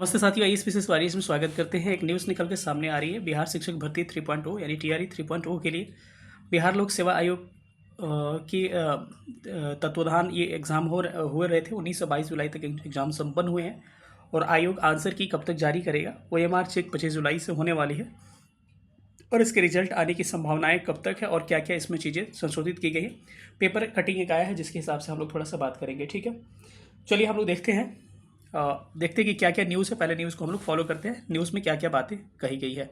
नमस्ते साथियों, आइए इस विशेष वारियर्स में स्वागत करते हैं। एक न्यूज़ निकल के सामने आ रही है। बिहार शिक्षक भर्ती 3.0 यानी टीआरई 3.0 के लिए बिहार लोक सेवा आयोग की तत्वाधान ये एग्ज़ाम हुए रहे थे। 19 से 22 जुलाई तक एग्ज़ाम संपन्न हुए हैं और आयोग आंसर की कब तक जारी करेगा। ओएमआर चेक 25 जुलाई से होने वाली है और इसके रिजल्ट आने की संभावनाएं कब तक है और क्या क्या इसमें चीज़ें संशोधित की गई हैं। पेपर कटिंग एक आया है जिसके हिसाब से हम लोग थोड़ा सा बात करेंगे। ठीक है, चलिए हम लोग देखते हैं देखते हैं कि क्या क्या न्यूज़ है। पहले न्यूज़ को हम लोग फॉलो करते हैं, न्यूज़ में क्या क्या बातें कही गई है।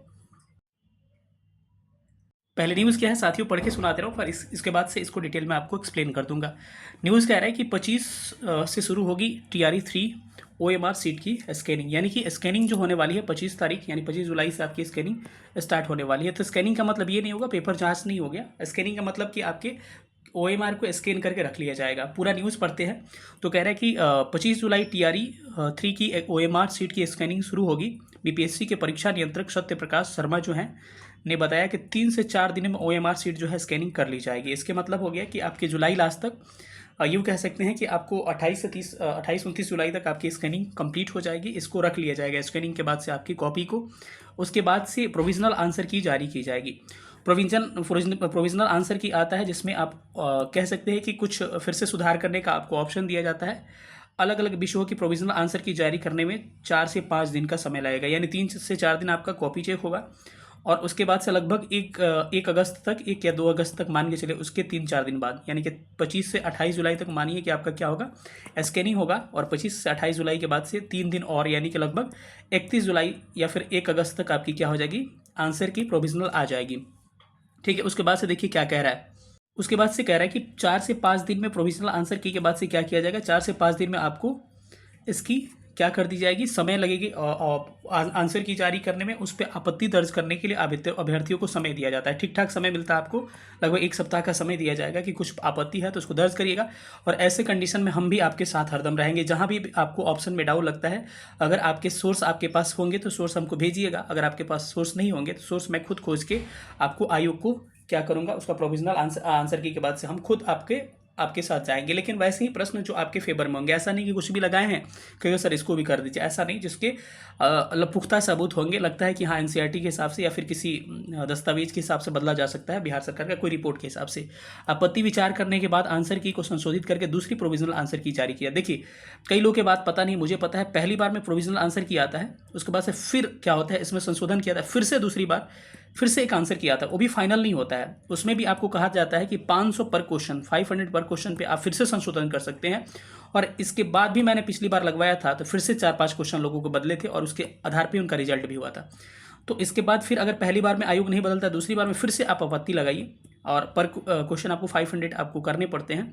पहले न्यूज़ क्या है साथियों, पढ़ के सुनाते रहो, पर इसके बाद से इसको डिटेल में आपको एक्सप्लेन कर दूंगा। न्यूज़ कह रहा है कि 25 से शुरू होगी टीआरई 3 ओएमआर सीट की स्कैनिंग, यानी कि स्कैनिंग जो होने वाली है 25 तारीख यानी 25 जुलाई से आपकी स्कैनिंग स्टार्ट होने वाली है। तो स्कैनिंग का मतलब ये नहीं होगा पेपर जांच नहीं हो गया। स्कैनिंग का मतलब कि आपके ओएमआर को स्कैन करके रख लिया जाएगा। पूरा न्यूज़ पढ़ते हैं तो कह रहा है कि 25 जुलाई टीआरई 3 की ओएमआर सीट की स्कैनिंग शुरू होगी। बीपीएससी के परीक्षा नियंत्रक सत्य प्रकाश शर्मा जो हैं ने बताया कि 3 से 4 दिन में ओएमआर सीट जो है स्कैनिंग कर ली जाएगी। इसके मतलब हो गया कि आपके जुलाई लास्ट तक यूँ कह सकते हैं कि आपको 28-29 जुलाई तक आपकी स्कैनिंग कंप्लीट हो जाएगी। इसको रख लिया जाएगा स्कैनिंग के बाद से आपकी कॉपी को। उसके बाद से प्रोविजनल आंसर की जारी की जाएगी। प्रोविजनल आंसर की आता है जिसमें आप कह सकते हैं कि कुछ फिर से सुधार करने का आपको ऑप्शन दिया जाता है। अलग अलग विषयों की प्रोविजनल आंसर की जारी करने में 4 से 5 दिन का समय लगेगा, यानी 3 से 4 दिन आपका कॉपी चेक होगा और उसके बाद से लगभग एक अगस्त तक, 1 या 2 अगस्त तक मान के चले, उसके 3-4 दिन बाद यानी कि 25 से 28 जुलाई तक मानिए कि आपका क्या होगा, स्कैनिंग होगा। और 25 से 28 जुलाई के बाद से 3 दिन और यानी कि लगभग 31 जुलाई या फिर 1 अगस्त तक आपकी क्या हो जाएगी, आंसर की प्रोविजनल आ जाएगी। ठीक है, उसके बाद से देखिए क्या कह रहा है। उसके बाद से कह रहा है कि 4 से 5 दिन में प्रोविजनल आंसर की के बाद से क्या किया जाएगा, 4 से 5 दिन में आपको इसकी क्या कर दी जाएगी, समय लगेगी आंसर की जारी करने में। उस पर आपत्ति दर्ज करने के लिए अभ्यर्थियों को समय दिया जाता है। ठीक ठाक समय मिलता है आपको, लगभग 1 सप्ताह का समय दिया जाएगा कि कुछ आपत्ति है तो उसको दर्ज करिएगा। और ऐसे कंडीशन में हम भी आपके साथ हरदम रहेंगे। जहाँ भी आपको ऑप्शन में डाउट लगता है, अगर आपके सोर्स आपके पास होंगे तो सोर्स हमको भेजिएगा। अगर आपके पास सोर्स नहीं होंगे तो सोर्स मैं खुद खोज के आपको आयोग को क्या करूँगा, उसका प्रोविजनल आंसर की के बाद से हम खुद आपके साथ जाएंगे। लेकिन वैसे ही प्रश्न जो आपके फेवर में होंगे, ऐसा नहीं कि कुछ भी लगाए हैं कि सर इसको भी कर दीजिए, ऐसा नहीं। जिसके पुख्ता सबूत होंगे, लगता है कि हाँ एनसीईआरटी के हिसाब से या फिर किसी दस्तावेज के हिसाब से बदला जा सकता है, बिहार सरकार का कोई रिपोर्ट के हिसाब से, आपत्ति विचार करने के बाद आंसर की को संशोधित करके दूसरी प्रोविजनल आंसर की जारी किया। देखिए कई लोगों के बात पता नहीं, मुझे पता है, पहली बार में प्रोविजनल आंसर की आता है, उसके बाद से फिर क्या होता है, इसमें संशोधन किया था, फिर से दूसरी बार फिर से एक आंसर किया था, वो भी फाइनल नहीं होता है। उसमें भी आपको कहा जाता है कि 500 पर क्वेश्चन, 500 पर क्वेश्चन पे आप फिर से संशोधन कर सकते हैं। और इसके बाद भी मैंने पिछली बार लगवाया था तो फिर से 4-5 क्वेश्चन लोगों को बदले थे और उसके आधार पर उनका रिजल्ट भी हुआ था। तो इसके बाद फिर अगर पहली बार में आयोग नहीं बदलता, दूसरी बार में फिर से आप आपत्ति लगाइए और पर क्वेश्चन आपको 500 आपको करने पड़ते हैं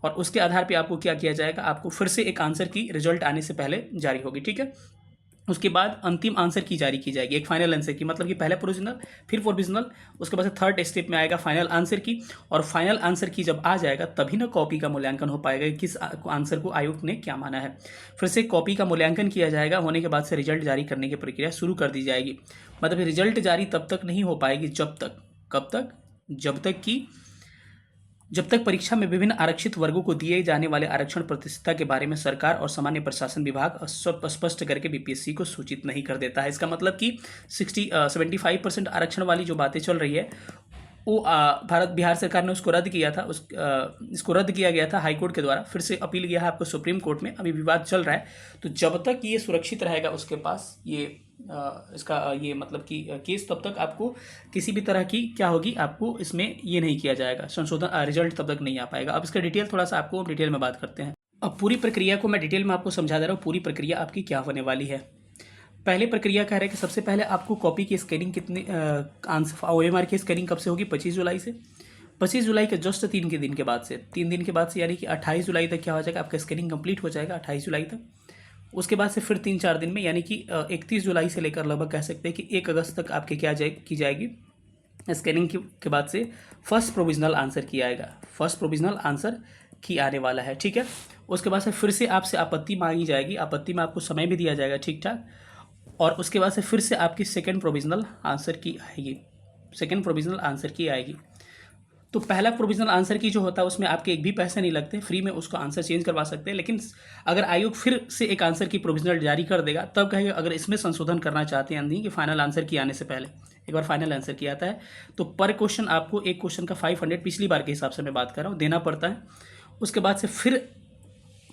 और उसके आधार पे आपको क्या किया जाएगा, आपको फिर से एक आंसर की रिजल्ट आने से पहले जारी होगी। ठीक है, उसके बाद अंतिम आंसर की जारी की जाएगी, एक फाइनल आंसर की, मतलब कि पहले प्रोविजनल फिर प्रोविजनल, उसके बाद से थर्ड स्टेप में आएगा फाइनल आंसर की। और फाइनल आंसर की जब आ जाएगा तभी ना कॉपी का मूल्यांकन हो पाएगा कि किस आंसर को आयोग ने क्या माना है। फिर से कॉपी का मूल्यांकन किया जाएगा, होने के बाद से रिजल्ट जारी करने की प्रक्रिया शुरू कर दी जाएगी। मतलब रिजल्ट जारी तब तक नहीं हो पाएगी जब तक, कब तक, जब तक परीक्षा में विभिन्न आरक्षित वर्गों को दिए जाने वाले आरक्षण प्रतिशतता के बारे में सरकार और सामान्य प्रशासन विभाग स्पष्ट करके बीपीएससी को सूचित नहीं कर देता है। इसका मतलब कि 75% आरक्षण वाली जो बातें चल रही है वो बिहार सरकार ने उसको रद्द किया था। इसको रद्द किया गया था हाईकोर्ट के द्वारा, फिर से अपील किया है आपको सुप्रीम कोर्ट में, अभी विवाद चल रहा है। तो जब तक ये सुरक्षित रहेगा उसके पास ये इसका ये मतलब कि केस, तब तक आपको किसी भी तरह की क्या होगी, आपको इसमें ये नहीं किया जाएगा, संशोधन रिजल्ट तब तक नहीं आ पाएगा। अब इसका डिटेल थोड़ा सा आपको डिटेल में बात करते हैं। अब पूरी प्रक्रिया को मैं डिटेल में आपको समझा दे रहा हूँ, पूरी प्रक्रिया आपकी क्या होने वाली है। पहले प्रक्रिया कह रहे हैं कि सबसे पहले आपको कॉपी की स्कैनिंग कितने आंसर ओएमआर की स्कैनिंग कब से होगी, 25 जुलाई से। 25 जुलाई के जस्ट 3 के दिन के बाद से, 3 दिन के बाद से यानी कि 28 जुलाई तक क्या हो जाएगा, आपका स्कैनिंग कंप्लीट हो जाएगा 28 जुलाई तक। उसके बाद से फिर 3-4 दिन में यानी कि 31 जुलाई से लेकर लगभग कह सकते हैं कि 1 अगस्त तक आपके क्या की जाएगी स्कैनिंग के बाद से फर्स्ट प्रोविजनल आंसर की आएगा, फर्स्ट प्रोविजनल आंसर की आने वाला है। ठीक है, उसके बाद से फिर से आपसे आपत्ति मांगी जाएगी, आपत्ति में आपको समय भी दिया जाएगा ठीक ठाक। और उसके बाद से फिर से आपकी सेकंड प्रोविजनल आंसर की आएगी, सेकंड प्रोविजनल आंसर की आएगी। तो पहला प्रोविजनल आंसर की जो होता है उसमें आपके एक भी पैसे नहीं लगते, फ्री में उसको आंसर चेंज करवा सकते हैं। लेकिन अगर आयोग फिर से एक आंसर की प्रोविजनल जारी कर देगा तब कहेगा अगर इसमें संशोधन करना चाहते हैं नहीं कि फाइनल आंसर की आने से पहले एक बार फाइनल आंसर की आता है तो पर क्वेश्चन आपको एक क्वेश्चन का 500 पिछली बार के हिसाब से मैं बात कर रहा हूँ देना पड़ता है। उसके बाद से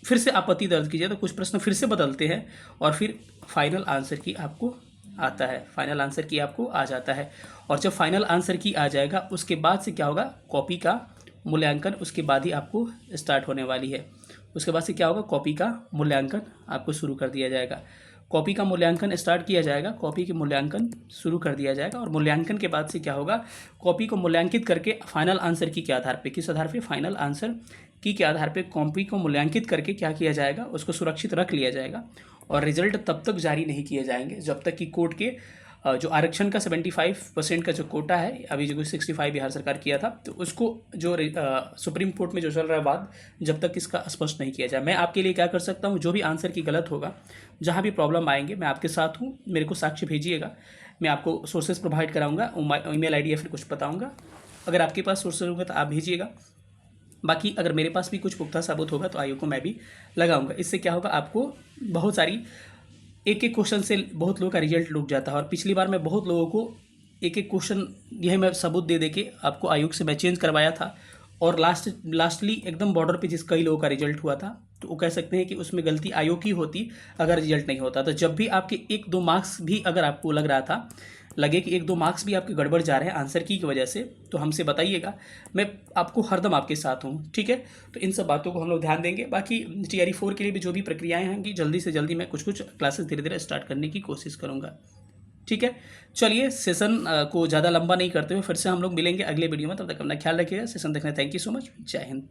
फिर से आपत्ति दर्ज कीजिए तो कुछ प्रश्न फिर से बदलते हैं और फिर फाइनल आंसर की आपको आता है, फाइनल आंसर की आपको आ जाता है। और जब फाइनल आंसर की आ जाएगा उसके बाद से क्या होगा, कॉपी का मूल्यांकन उसके बाद ही आपको स्टार्ट होने वाली है। उसके बाद से क्या होगा, कॉपी का मूल्यांकन आपको शुरू कर दिया जाएगा। कॉपी का मूल्यांकन स्टार्ट किया जाएगा, कॉपी के मूल्यांकन शुरू कर दिया जाएगा और मूल्यांकन के बाद से क्या होगा, कॉपी को मूल्यांकित करके फाइनल आंसर की के आधार पे, किस आधार पे, फाइनल आंसर की के आधार पे कॉपी को मूल्यांकित करके क्या किया जाएगा, उसको सुरक्षित रख लिया जाएगा और रिजल्ट तब तक जारी नहीं किए जाएंगे जब तक कि कोर्ट के जो आरक्षण का 75% का जो कोटा है, अभी जो 65 बिहार सरकार किया था, तो उसको जो सुप्रीम कोर्ट में जो चल रहा है वाद, जब तक इसका स्पष्ट नहीं किया जाए। मैं आपके लिए क्या कर सकता हूँ, जो भी आंसर की गलत होगा, जहाँ भी प्रॉब्लम आएंगे, मैं आपके साथ हूँ, मेरे को साक्ष्य भेजिएगा, मैं आपको सोर्सेज प्रोवाइड कराऊंगा, ईमेल आईडी या फिर कुछ बताऊंगा। अगर आपके पास सोर्सेज होंगे तो आप भेजिएगा, बाकी अगर मेरे पास भी कुछ पुख्ता साबुत होगा तो आयोग को मैं भी लगाऊंगा। इससे क्या होगा, आपको बहुत सारी एक एक क्वेश्चन से बहुत लोगों का रिजल्ट रुक जाता है। और पिछली बार मैं बहुत लोगों को एक एक क्वेश्चन यह मैं सबूत दे के आपको आयोग से मैं चेंज करवाया था और लास्टली एकदम बॉर्डर पे जिस कई लोगों का रिजल्ट हुआ था, तो वो कह सकते हैं कि उसमें गलती आयोग की होती अगर रिजल्ट नहीं होता। तो जब भी आपके 1-2 मार्क्स भी अगर आपको लग रहा था, लगे कि 1-2 मार्क्स भी आपके गड़बड़ जा रहे हैं आंसर की वजह से, तो हमसे बताइएगा, मैं आपको हरदम आपके साथ हूँ, ठीक है। तो इन सब बातों को हम लोग ध्यान देंगे। बाकी TRE 4 के लिए भी जो भी प्रक्रियाएं होंगी, जल्दी से जल्दी मैं कुछ क्लासेस धीरे धीरे स्टार्ट करने की कोशिश करूँगा, ठीक है। चलिए, सेशन को ज़्यादा लंबा नहीं करते हुए फिर से हम लोग मिलेंगे अगले वीडियो में। तब तक अपना ख्याल रखिएगा। सेशन देखने थैंक यू सो मच। जय हिंद।